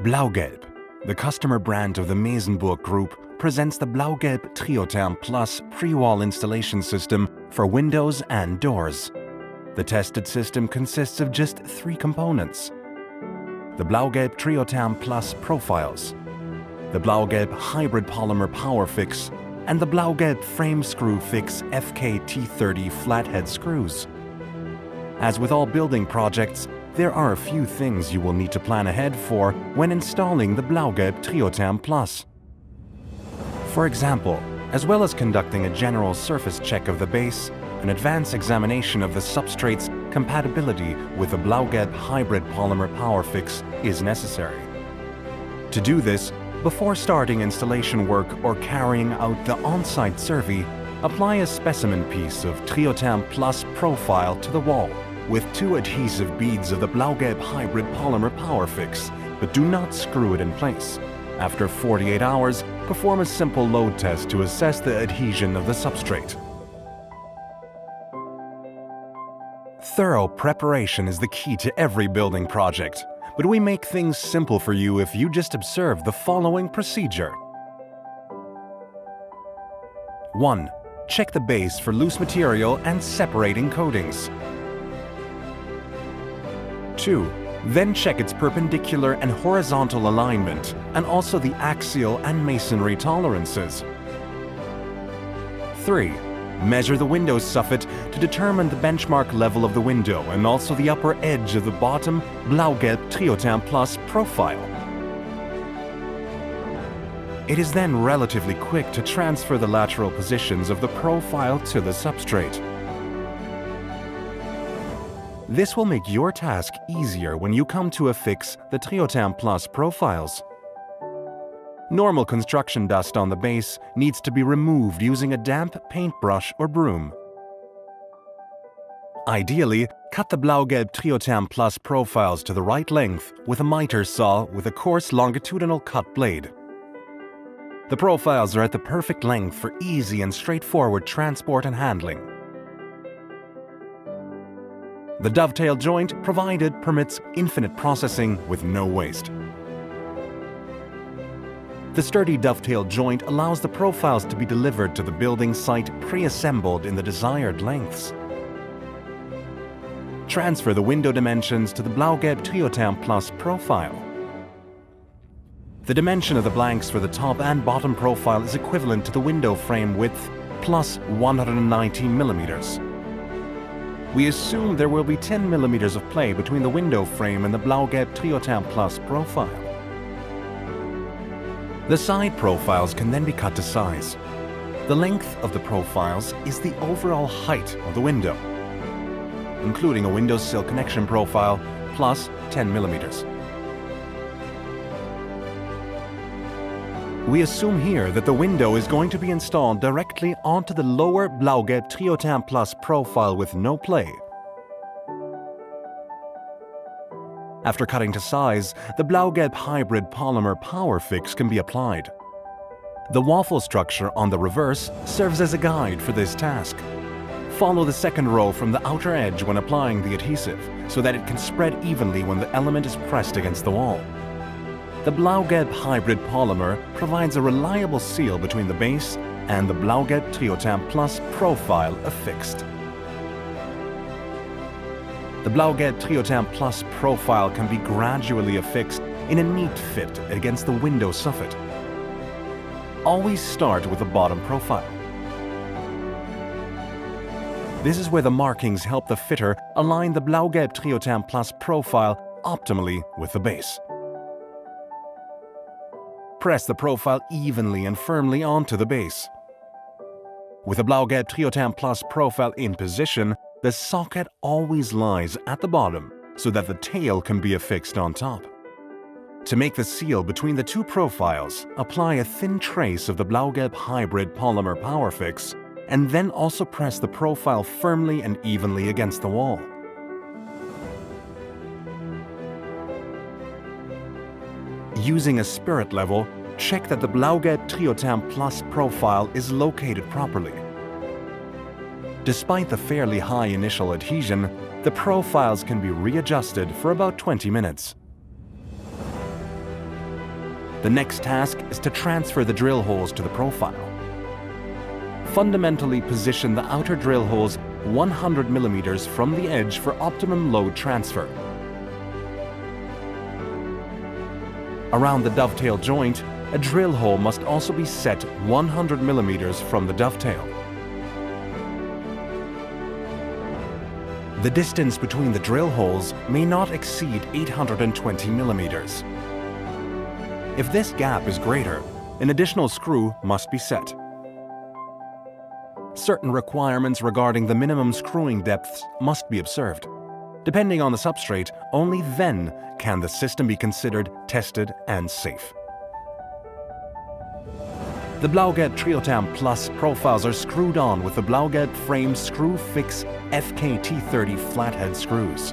Blaugelb, the customer brand of the Meesenburg Group, presents the blaugelb Triotherm Plus pre-wall installation system for windows and doors. The tested system consists of just 3 components: the blaugelb Triotherm Plus profiles, the blaugelb hybrid polymer power fix, and the blaugelb frame screw fix FKT30 flathead screws. As with all building projects, there are a few things you will need to plan ahead for when installing the blaugelb Triotherm Plus. For example, as well as conducting a general surface check of the base, an advanced examination of the substrate's compatibility with the blaugelb hybrid polymer power fix is necessary. To do this, before starting installation work or carrying out the on-site survey, apply a specimen piece of Triotherm Plus profile to the wall with 2 adhesive beads of the blaugelb hybrid polymer power fix, but do not screw it in place. After 48 hours, perform a simple load test to assess the adhesion of the substrate. Thorough preparation is the key to every building project, but we make things simple for you if you just observe the following procedure. 1. Check the base for loose material and separating coatings. 2. Then check its perpendicular and horizontal alignment, and also the axial and masonry tolerances. 3. Measure the window soffit to determine the benchmark level of the window and also the upper edge of the bottom blaugelb Triotherm Plus profile. It is then relatively quick to transfer the lateral positions of the profile to the substrate. This will make your task easier when you come to affix the Triotherm Plus profiles. Normal construction dust on the base needs to be removed using a damp paintbrush or broom. Ideally, cut the blaugelb Triotherm Plus profiles to the right length with a miter saw with a coarse longitudinal cut blade. The profiles are at the perfect length for easy and straightforward transport and handling. The dovetail joint provided permits infinite processing with no waste. The sturdy dovetail joint allows the profiles to be delivered to the building site pre-assembled in the desired lengths. Transfer the window dimensions to the blaugelb Triotherm Plus profile. The dimension of the blanks for the top and bottom profile is equivalent to the window frame width plus 119 millimeters. We assume there will be 10 millimeters of play between the window frame and the blaugelb Triotherm Plus profile. The side profiles can then be cut to size. The length of the profiles is the overall height of the window, including a windowsill connection profile plus 10 millimeters. We assume here that the window is going to be installed directly onto the lower blaugelb Triotherm Plus profile with no play. After cutting to size, the blaugelb hybrid polymer power fix can be applied. The waffle structure on the reverse serves as a guide for this task. Follow the second row from the outer edge when applying the adhesive, so that it can spread evenly when the element is pressed against the wall. The blaugelb hybrid polymer provides a reliable seal between the base and the blaugelb Triotherm Plus profile affixed. The blaugelb Triotherm Plus profile can be gradually affixed in a neat fit against the window soffit. Always start with the bottom profile. This is where the markings help the fitter align the blaugelb Triotherm Plus profile optimally with the base. Press the profile evenly and firmly onto the base. With the blaugelb Triotherm Plus profile in position, the socket always lies at the bottom so that the tail can be affixed on top. To make the seal between the 2 profiles, apply a thin trace of the blaugelb hybrid polymer power fix and then also press the profile firmly and evenly against the wall. Using a spirit level, check that the blaugelb Triotherm Plus profile is located properly. Despite the fairly high initial adhesion, the profiles can be readjusted for about 20 minutes. The next task is to transfer the drill holes to the profile. Fundamentally position the outer drill holes 100 mm from the edge for optimum load transfer. Around the dovetail joint, a drill hole must also be set 100 mm from the dovetail. The distance between the drill holes may not exceed 820 mm. If this gap is greater, an additional screw must be set. Certain requirements regarding the minimum screwing depths must be observed. Depending on the substrate, only then can the system be considered tested and safe. The blaugelb Triotherm Plus profiles are screwed on with the blaugelb frame screw fix FKT30 flathead screws.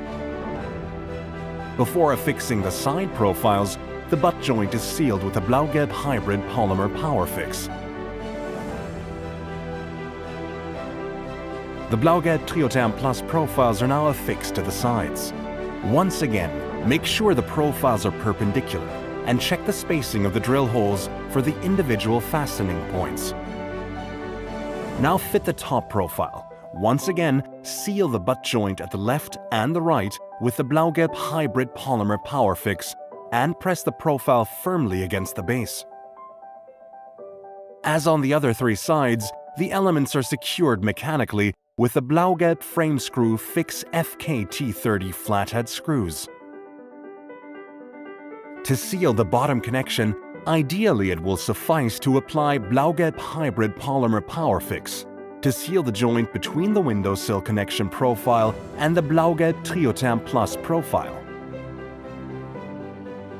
Before affixing the side profiles, the butt joint is sealed with a blaugelb hybrid polymer power fix. The blaugelb Triotherm Plus profiles are now affixed to the sides. Once again, make sure the profiles are perpendicular and check the spacing of the drill holes for the individual fastening points. Now fit the top profile. Once again, seal the butt joint at the left and the right with the blaugelb hybrid polymer power fix and press the profile firmly against the base. As on the other three sides, the elements are secured mechanically with the blaugelb frame screw fix FKT30 flathead screws. To seal the bottom connection, ideally it will suffice to apply blaugelb hybrid polymer power fix to seal the joint between the windowsill connection profile and the blaugelb Triotherm Plus profile.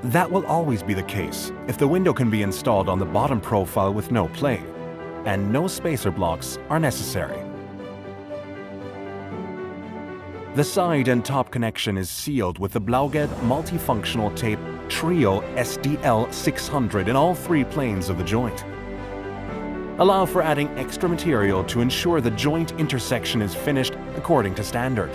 That will always be the case if the window can be installed on the bottom profile with no play, and no spacer blocks are necessary. The side and top connection is sealed with the blaugelb multifunctional tape Trio SDL 600 in all three planes of the joint. Allow for adding extra material to ensure the joint intersection is finished according to standard.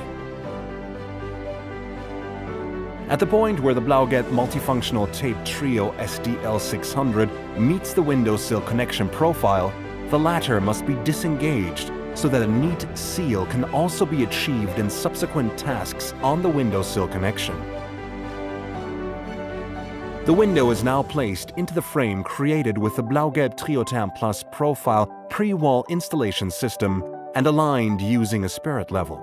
At the point where the blaugelb multifunctional tape Trio SDL 600 meets the windowsill connection profile, the latter must be disengaged so that a neat seal can also be achieved in subsequent tasks on the windowsill connection. The window is now placed into the frame created with the blaugelb Triotherm Plus profile pre-wall installation system and aligned using a spirit level.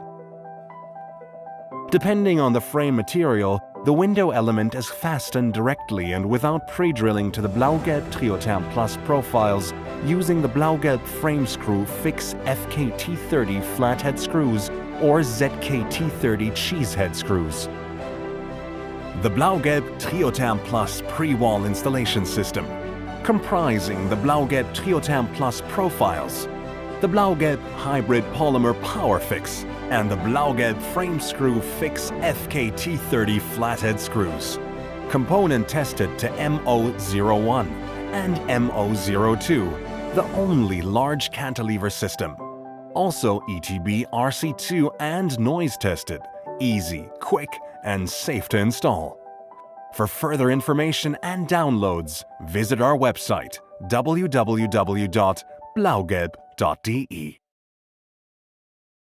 Depending on the frame material, the window element is fastened directly and without pre-drilling to the blaugelb Triotherm Plus profiles using the blaugelb frame screw fix FKT30 flathead screws or ZKT30 cheesehead screws. The blaugelb Triotherm Plus pre-wall installation system, comprising the blaugelb Triotherm Plus profiles, the blaugelb hybrid polymer power fix, and the blaugelb frame screw fix FKT30 flathead screws. Component tested to MO01 and MO02, the only large cantilever system. Also ETB RC2 and noise tested, easy, quick, and safe to install. For further information and downloads, visit our website www.blaugelb.de.